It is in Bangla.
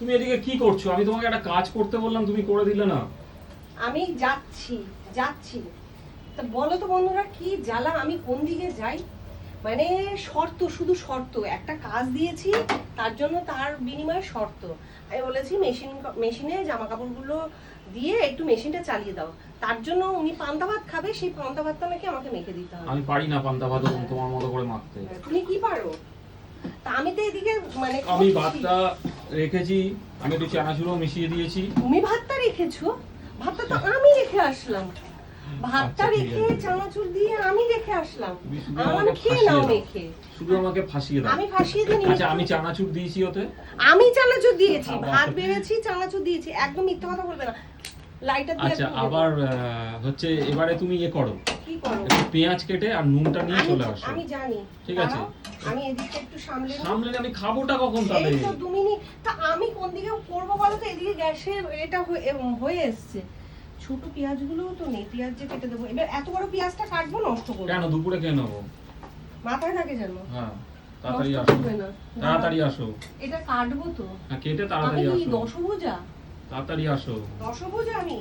তুমি এদিকে কি করছো? আমি তোমাকে একটা কাজ করতে বললাম, তুমি করে দিলে না। আমি যাচ্ছি যাচ্ছি তা বলো তো বন্ধুরা, কি জ্বালা, আমি কোন দিকে যাই? মানে শর্ত, শুধু শর্ত, একটা কাজ দিয়েছি তার জন্য তার বিনিময়ে শর্ত। আমি বলেছি মেশিনে জামা কাপড়গুলো দিয়ে একটু মেশিনটা চালিয়ে দাও, তার জন্য উনি পান্তা ভাত খাবে, সেই পান্তা ভাতটা নাকি আমাকে মেখে দিতে হবে। আমি পারি না পান্তা ভাত তোমার মতো করে মাখতে। তুমি কি পারো? তা আমি তো এদিকে মানে আমি করছি। ভাতটা রেখেছি, আমি একটু চানাচুরও মিশিয়ে দিয়েছি। তুমি ভাতটা রেখেছো? ভাতটা তো আমি রেখে আসলাম। ভাতটা আচ্ছা, ঠিক রেখে আছে। চানাচুর দিয়ে আমি রেখে আসলাম। তুমি শুধু আমার আমাকে খেয়ে ফাঁসিয়ে নাও দাও। মেখে। শুধু আমাকে ফাঁসিয়ে দাও। আমি ফাঁসিয়ে দিই। আচ্ছা, আমি চানাচুর দিয়েছি ওতে। আমি চানাচুর দিয়েছি, আবার- ভাত বেড়েছি, চানাচুর দিয়েছি, একদম মিথ্যা কথা বলবে না। লাইটার দিয়ে আচ্ছা, একটু দেবো। আবার হচ্ছে এবারে তুমি করো, কি করো? একটু পেঁয়াজ কেটে আর নুনটা নিয়ে চলে আসো। আমি জানি। ঠিক আছে। দাঁড়াও, আমি এদিকে একটু সামলে নিই। সামলে আমি খাবোটা কখন তাহলে? এই তো 2 মিনিট। তা আমি কোন দিকে করবো বলো তো? এদিকে গ্যাসে এটা হয়ে এসছে। ছোট পেঁয়াজগুলোও তো নেই, পেঁয়াজ যে কেটে দেবো। এবার এত বড় পেঁয়াজটা কাটবো, নষ্ট করবো। কেন দুপুরে খেয়ে নেবো? মাথায় থাকে যেন। হ্যাঁ, তাড়াতাড়ি নষ্ট আসো। করবে না। তাড়াতাড়ি আসো। এটা কাটবো তো। হ্যাঁ, কেটে আমি তাড়াতাড়ি কি আসো। দশভুজা? তাড়াতাড়ি আসো। দশভুজা আমি।